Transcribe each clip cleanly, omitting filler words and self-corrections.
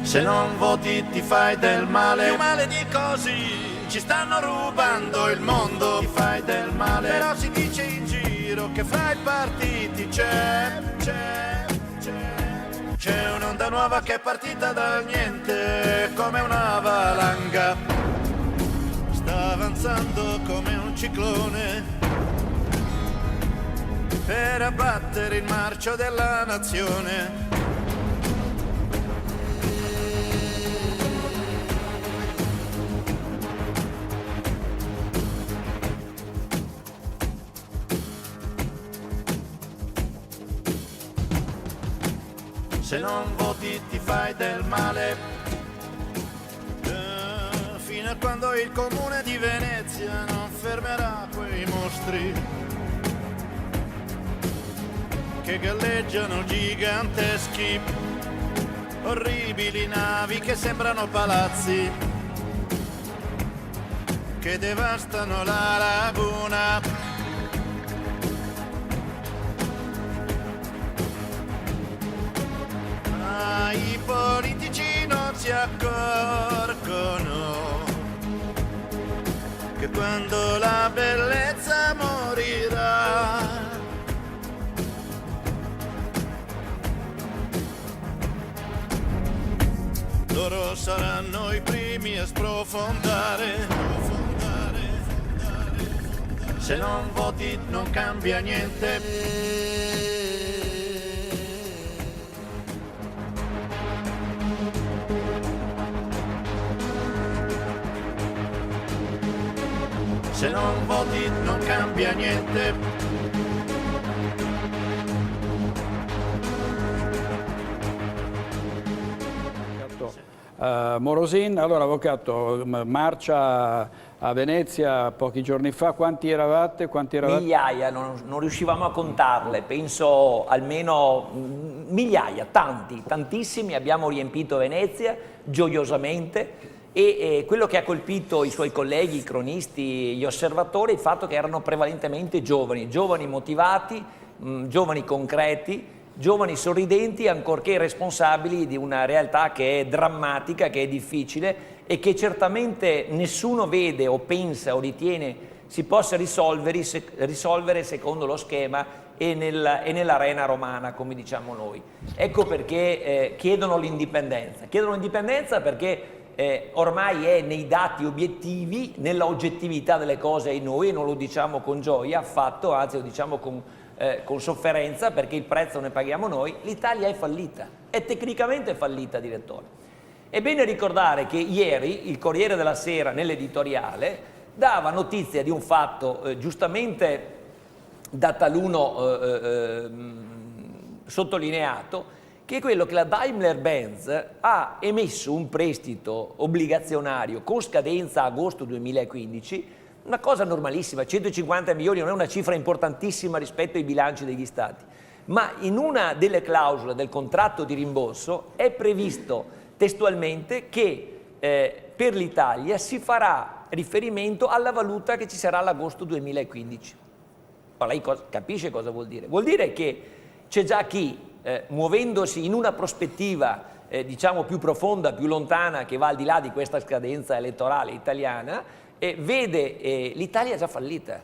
Se non voti ti fai del male, più male di così. Ci stanno rubando il mondo, ti fai del male. Però si dice in giro che fra i partiti c'è un'onda nuova che è partita dal niente, come una valanga. Sta avanzando come un ciclone per abbattere il marcio della nazione. Se non voti ti fai del male, fino a quando il comune di Venezia non fermerà quei mostri che galleggiano giganteschi, orribili navi che sembrano palazzi, che devastano la laguna. I politici non si accorgono che quando la bellezza morirà, loro saranno i primi a sprofondare. Se non voti non cambia niente. Se non voti non cambia niente. Morosin, allora avvocato, marcia a Venezia pochi giorni fa, quanti eravate? Migliaia, non riuscivamo a contarle, penso almeno migliaia, tantissimi, abbiamo riempito Venezia gioiosamente. E quello che ha colpito i suoi colleghi, i cronisti, gli osservatori, è il fatto che erano prevalentemente giovani motivati, giovani concreti, giovani sorridenti, ancorché responsabili di una realtà che è drammatica, che è difficile e che certamente nessuno vede o pensa o ritiene si possa risolvere secondo lo schema e nell'arena romana, come diciamo noi. Ecco perché chiedono l'indipendenza. Chiedono l'indipendenza perché ormai è nei dati obiettivi, nella oggettività delle cose e noi, non lo diciamo con gioia affatto, anzi lo diciamo con sofferenza perché il prezzo ne paghiamo noi, l'Italia è fallita, è tecnicamente fallita, direttore. È bene ricordare che ieri il Corriere della Sera nell'editoriale dava notizia di un fatto giustamente da taluno sottolineato, che è quello che la Daimler-Benz ha emesso un prestito obbligazionario con scadenza agosto 2015, una cosa normalissima, 150 milioni non è una cifra importantissima rispetto ai bilanci degli Stati, ma in una delle clausole del contratto di rimborso è previsto testualmente che per l'Italia si farà riferimento alla valuta che ci sarà all'agosto 2015. Ora lei capisce cosa vuol dire? Vuol dire che c'è già chi muovendosi in una prospettiva diciamo più profonda, più lontana, che va al di là di questa scadenza elettorale italiana, vede l'Italia già fallita.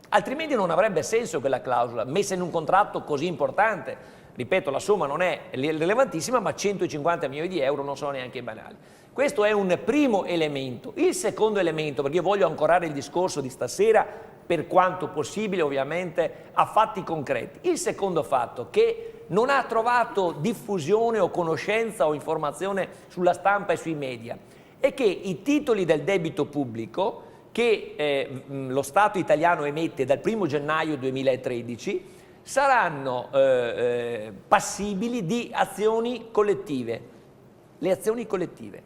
Altrimenti non avrebbe senso quella clausola messa in un contratto così importante. Ripeto, la somma non è rilevantissima, ma 150 milioni di euro non sono neanche banali. Questo è un primo elemento. Il secondo elemento, perché io voglio ancorare il discorso di stasera per quanto possibile ovviamente a fatti concreti. Il secondo fatto che non ha trovato diffusione o conoscenza o informazione sulla stampa e sui media è che i titoli del debito pubblico che lo Stato italiano emette dal 1° gennaio 2013 saranno passibili di azioni collettive. Le azioni collettive.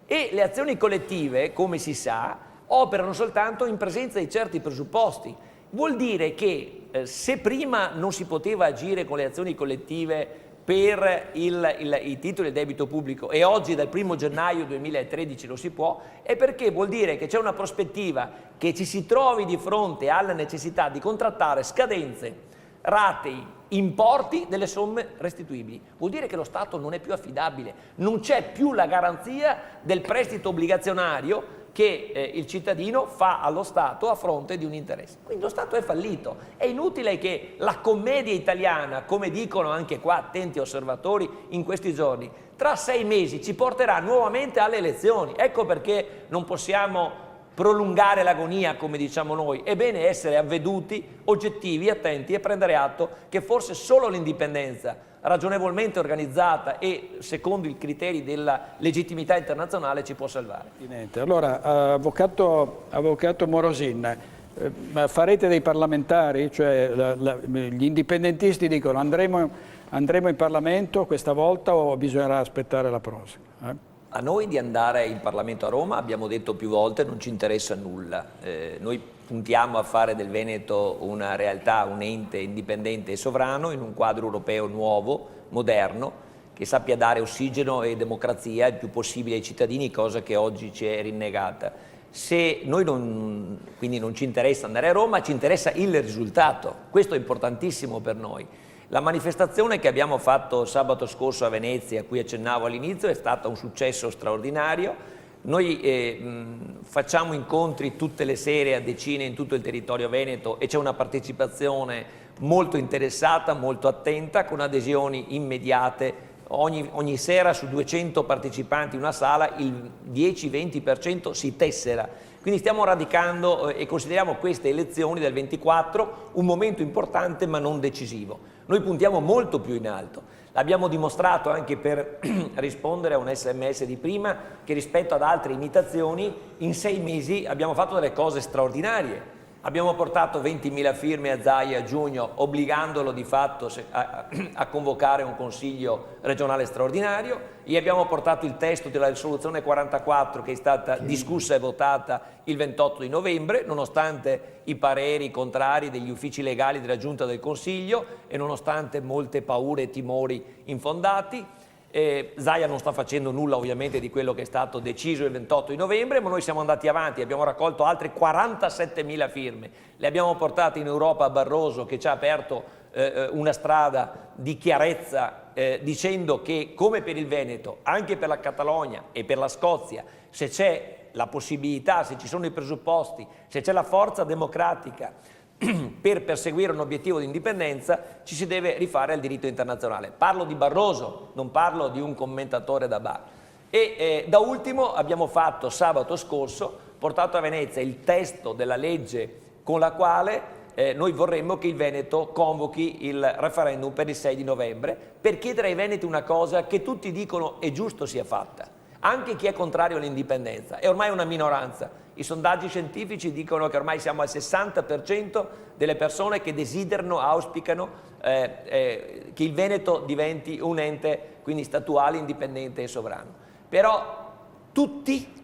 E le azioni collettive, come si sa, operano soltanto in presenza di certi presupposti. Vuol dire che se prima non si poteva agire con le azioni collettive per i titoli del debito pubblico e oggi dal 1° gennaio 2013 lo si può, è perché vuol dire che c'è una prospettiva che ci si trovi di fronte alla necessità di contrattare scadenze ratei, importi delle somme restituibili. Vuol dire che lo Stato non è più affidabile, non c'è più la garanzia del prestito obbligazionario che il cittadino fa allo Stato a fronte di un interesse. Quindi lo Stato è fallito. È inutile che la commedia italiana, come dicono anche qua attenti osservatori in questi giorni, tra 6 mesi ci porterà nuovamente alle elezioni. Ecco perché non possiamo prolungare l'agonia, come diciamo noi. È bene essere avveduti, oggettivi, attenti e prendere atto che forse solo l'indipendenza ragionevolmente organizzata e secondo i criteri della legittimità internazionale ci può salvare. Allora, avvocato Morosin, farete dei parlamentari? Cioè, gli indipendentisti dicono andremo in Parlamento questa volta o bisognerà aspettare la prossima? A noi di andare in Parlamento a Roma abbiamo detto più volte non ci interessa nulla. Noi puntiamo a fare del Veneto una realtà, un ente indipendente e sovrano in un quadro europeo nuovo, moderno, che sappia dare ossigeno e democrazia il più possibile ai cittadini, cosa che oggi ci è rinnegata. Se noi quindi non ci interessa andare a Roma, ci interessa il risultato. Questo è importantissimo per noi. La manifestazione che abbiamo fatto sabato scorso a Venezia, a cui accennavo all'inizio, è stata un successo straordinario. Noi facciamo incontri tutte le sere a decine in tutto il territorio veneto e c'è una partecipazione molto interessata, molto attenta, con adesioni immediate. Ogni sera su 200 partecipanti in una sala il 10-20% si tessera. Quindi stiamo radicando e consideriamo queste elezioni del 24 un momento importante ma non decisivo. Noi puntiamo molto più in alto. L'abbiamo dimostrato anche per rispondere a un SMS di prima, che rispetto ad altre imitazioni in 6 mesi abbiamo fatto delle cose straordinarie. Abbiamo portato 20.000 firme a Zaia a giugno, obbligandolo di fatto a convocare un consiglio regionale straordinario. Gli abbiamo portato il testo della risoluzione 44 che è stata discussa e votata il 28 di novembre, nonostante i pareri contrari degli uffici legali della Giunta del Consiglio e nonostante molte paure e timori infondati. Zaia non sta facendo nulla ovviamente di quello che è stato deciso il 28 di novembre, ma noi siamo andati avanti, abbiamo raccolto altre 47.000 firme, le abbiamo portate in Europa a Barroso che ci ha aperto una strada di chiarezza dicendo che come per il Veneto, anche per la Catalogna e per la Scozia, se c'è la possibilità, se ci sono i presupposti, se c'è la forza democratica per perseguire un obiettivo di indipendenza, ci si deve rifare al diritto internazionale. Parlo di Barroso, non parlo di un commentatore da bar. E da ultimo abbiamo fatto sabato scorso, portato a Venezia il testo della legge con la quale noi vorremmo che il Veneto convochi il referendum per il 6 di novembre per chiedere ai veneti una cosa che tutti dicono è giusto sia fatta. Anche chi è contrario all'indipendenza, è ormai una minoranza. I sondaggi scientifici dicono che ormai siamo al 60% delle persone che desiderano, auspicano che il Veneto diventi un ente quindi statuale, indipendente e sovrano. Però tutti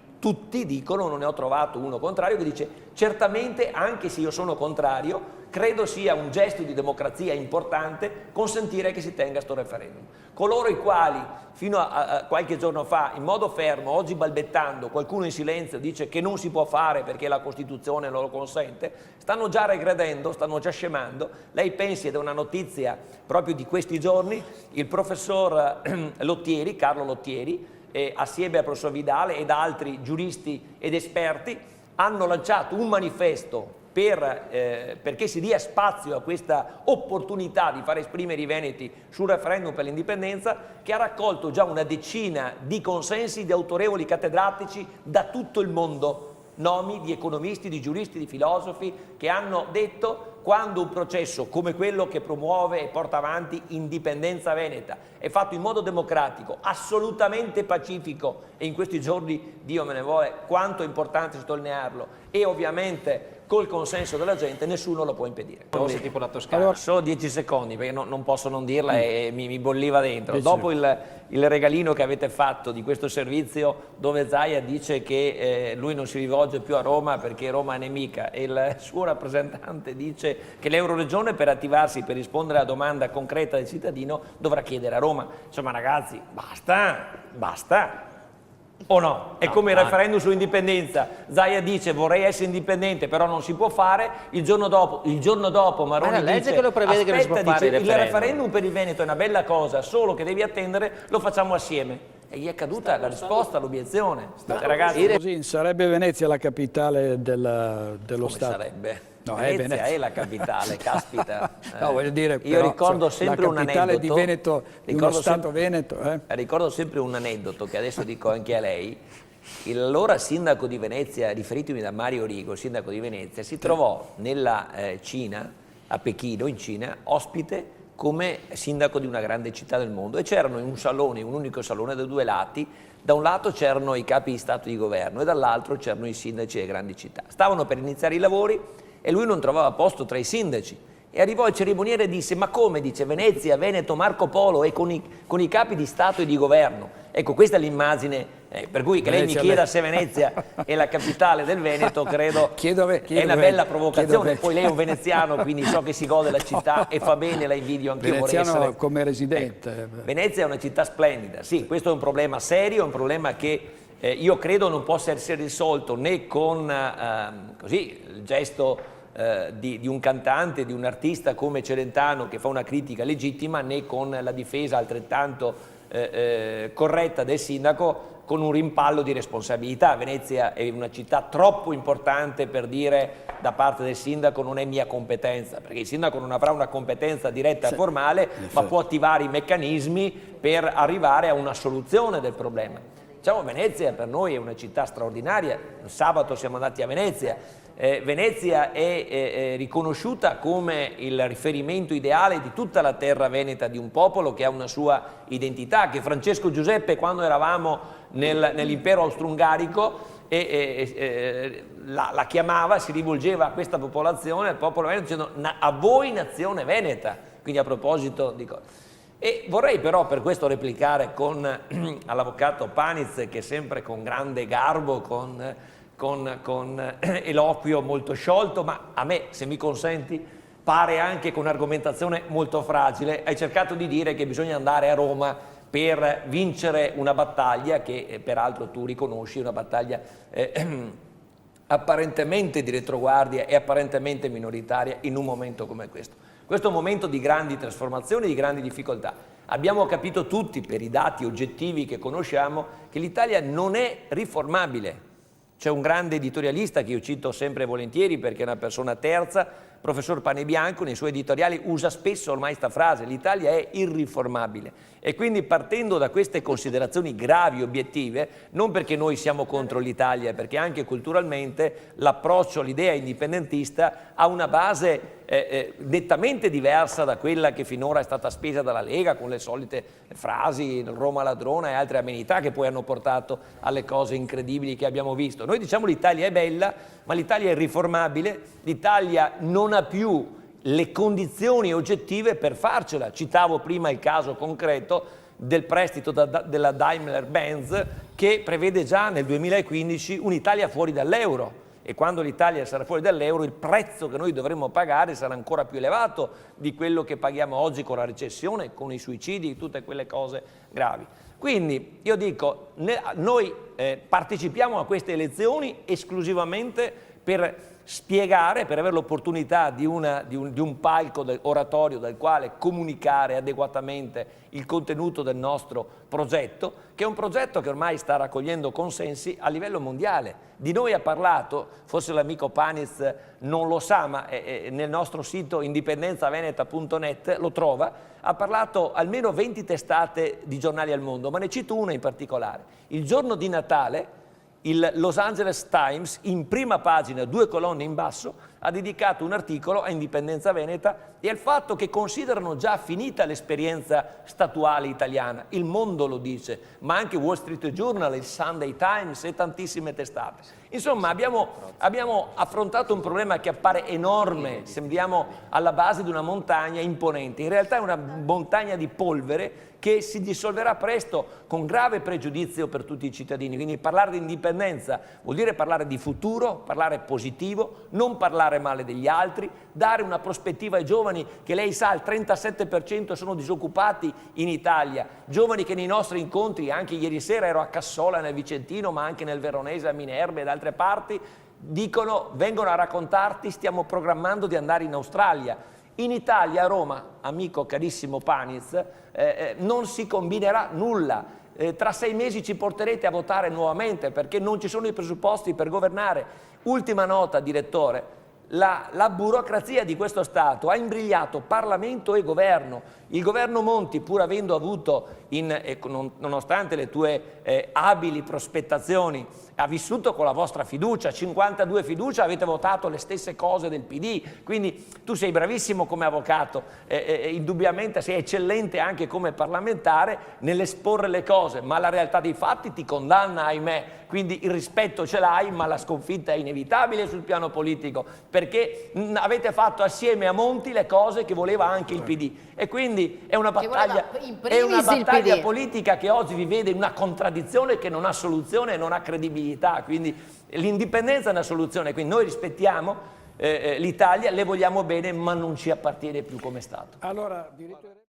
dicono, non ne ho trovato uno contrario, che dice certamente anche se io sono contrario, credo sia un gesto di democrazia importante consentire che si tenga sto referendum. Coloro i quali fino a qualche giorno fa in modo fermo, oggi balbettando, qualcuno in silenzio dice che non si può fare perché la Costituzione non lo consente, stanno già regredendo, stanno già scemando. Lei pensi, ed è una notizia proprio di questi giorni, il professor Lottieri, Carlo Lottieri, assieme al professor Vidale ed altri giuristi ed esperti, hanno lanciato un manifesto perché si dia spazio a questa opportunità di far esprimere i veneti sul referendum per l'indipendenza, che ha raccolto già una decina di consensi di autorevoli cattedratici da tutto il mondo, nomi di economisti, di giuristi, di filosofi, che hanno detto: quando un processo come quello che promuove e porta avanti Indipendenza Veneta è fatto in modo democratico, assolutamente pacifico, e in questi giorni, Dio me ne vuole, quanto è importante sottolinearlo, e ovviamente col consenso della gente, nessuno lo può impedire. Forse tipo la Toscana. Allora, solo 10 secondi, perché non posso non dirla e mi bolliva dentro. Dopo il regalino che avete fatto di questo servizio, dove Zaia dice che lui non si rivolge più a Roma perché Roma è nemica, e il suo rappresentante dice che l'Euroregione, per attivarsi, per rispondere alla domanda concreta del cittadino, dovrà chiedere a Roma. Insomma, ragazzi, basta! O no? È come il referendum sull'indipendenza. Zaia dice vorrei essere indipendente, però non si può fare. Il giorno dopo Maroni la legge dice che lo prevede che non si può aspetta, fare dice, il il referendum per il Veneto è una bella cosa, solo che devi attendere, lo facciamo assieme. E gli è caduta la risposta all'obiezione. Ragazzi, Così sarebbe Venezia la capitale dello come Stato? sarebbe? No, è Venezia Venezia. è la capitale, caspita. No, voglio dire, Io però, ricordo cioè, sempre la un capitale aneddoto. di Veneto, di uno Stato Veneto. Ricordo sempre un aneddoto che adesso dico anche a lei. L'allora sindaco di Venezia, riferitemi da Mario Rigo, il sindaco di Venezia, si trovò nella Cina, a Pechino, in Cina, ospite come sindaco di una grande città del mondo, e c'erano in un salone, un unico salone da due lati. Da un lato c'erano i capi di Stato e di governo e dall'altro c'erano i sindaci delle grandi città. Stavano per iniziare i lavori e lui non trovava posto tra i sindaci. E arrivò il cerimoniere e disse: ma come? Dice Venezia, Veneto, Marco Polo, e con i capi di Stato e di governo. Ecco, questa è l'immagine per cui che lei mi chieda se Venezia è la capitale del Veneto, credo è una bella provocazione. Poi lei è un veneziano, quindi so che si gode la città e fa bene, la invidio anch'io. Veneziano come residente. Venezia è una città splendida, sì, questo è un problema serio, è un problema che io credo non possa essere risolto né con così, il gesto di un cantante, di un artista come Celentano che fa una critica legittima, né con la difesa altrettanto corretta del sindaco con un rimpallo di responsabilità. Venezia è una città troppo importante per dire da parte del sindaco non è mia competenza, perché il sindaco non avrà una competenza diretta e formale, ma può attivare i meccanismi per arrivare a una soluzione del problema. Diciamo, Venezia per noi è una città straordinaria. Il sabato siamo andati a Venezia. Venezia è riconosciuta come il riferimento ideale di tutta la terra veneta, di un popolo che ha una sua identità, che Francesco Giuseppe, quando eravamo nell'impero austro-ungarico, la chiamava, si rivolgeva a questa popolazione, al popolo veneto, dicendo a voi nazione veneta. Quindi a proposito di cose. E vorrei però per questo replicare all'avvocato Paniz, che sempre con grande garbo, con eloquio molto sciolto, ma a me, se mi consenti, pare anche con argomentazione molto fragile, hai cercato di dire che bisogna andare a Roma per vincere una battaglia che peraltro tu riconosci, una battaglia apparentemente di retroguardia e apparentemente minoritaria in un momento come questo. Questo è un momento di grandi trasformazioni, di grandi difficoltà. Abbiamo capito tutti, per i dati oggettivi che conosciamo, che l'Italia non è riformabile. C'è un grande editorialista che io cito sempre volentieri perché è una persona terza, professor Panebianco, nei suoi editoriali usa spesso ormai questa frase: l'Italia è irriformabile. E quindi partendo da queste considerazioni gravi, obiettive, non perché noi siamo contro l'Italia, perché anche culturalmente l'approccio all'idea indipendentista ha una base nettamente diversa da quella che finora è stata spesa dalla Lega, con le solite frasi Roma ladrona e altre amenità che poi hanno portato alle cose incredibili che abbiamo visto. Noi diciamo l'Italia è bella, ma l'Italia è irriformabile, l'Italia non ha più le condizioni oggettive per farcela. Citavo prima il caso concreto del prestito della Daimler-Benz, che prevede già nel 2015 un'Italia fuori dall'euro. E quando l'Italia sarà fuori dall'euro il prezzo che noi dovremo pagare sarà ancora più elevato di quello che paghiamo oggi con la recessione, con i suicidi, tutte quelle cose gravi. Quindi io dico, noi partecipiamo a queste elezioni esclusivamente per spiegare, per avere l'opportunità di un palco oratorio dal quale comunicare adeguatamente il contenuto del nostro progetto, che è un progetto che ormai sta raccogliendo consensi a livello mondiale. Di noi ha parlato, forse l'amico Paniz non lo sa, ma nel nostro sito indipendenzaveneta.net lo trova, ha parlato almeno 20 testate di giornali al mondo, ma ne cito una in particolare. Il giorno di Natale il Los Angeles Times, in prima pagina, 2 colonne in basso, ha dedicato un articolo a Indipendenza Veneta e al fatto che considerano già finita l'esperienza statuale italiana. Il Mondo lo dice, ma anche Wall Street Journal, il Sunday Times e tantissime testate. Insomma, abbiamo affrontato un problema che appare enorme, sembriamo alla base di una montagna imponente. In realtà è una montagna di polvere che si dissolverà presto con grave pregiudizio per tutti i cittadini. Quindi parlare di indipendenza vuol dire parlare di futuro, parlare positivo, non parlare male degli altri, dare una prospettiva ai giovani che lei sa il 37% sono disoccupati in Italia, giovani che nei nostri incontri, anche ieri sera ero a Cassola nel Vicentino ma anche nel Veronese, a Minerva e da altre parti, vengono a raccontarti stiamo programmando di andare in Australia. In Italia, a Roma, amico carissimo Paniz, non si combinerà nulla. Tra 6 mesi ci porterete a votare nuovamente perché non ci sono i presupposti per governare. Ultima nota, direttore. La burocrazia di questo Stato ha imbrigliato Parlamento e Governo. Il governo Monti, pur avendo avuto, nonostante le tue abili prospettazioni, ha vissuto con la vostra fiducia, 52 fiducia, avete votato le stesse cose del PD, quindi tu sei bravissimo come avvocato, indubbiamente sei eccellente anche come parlamentare nell'esporre le cose, ma la realtà dei fatti ti condanna, ahimè, quindi il rispetto ce l'hai, ma la sconfitta è inevitabile sul piano politico, perché avete fatto assieme a Monti le cose che voleva anche il PD e quindi è una battaglia politica che oggi vi vede in una contraddizione che non ha soluzione e non ha credibilità, quindi l'indipendenza è una soluzione, quindi noi rispettiamo l'Italia, le vogliamo bene, ma non ci appartiene più come Stato. Allora, diritto...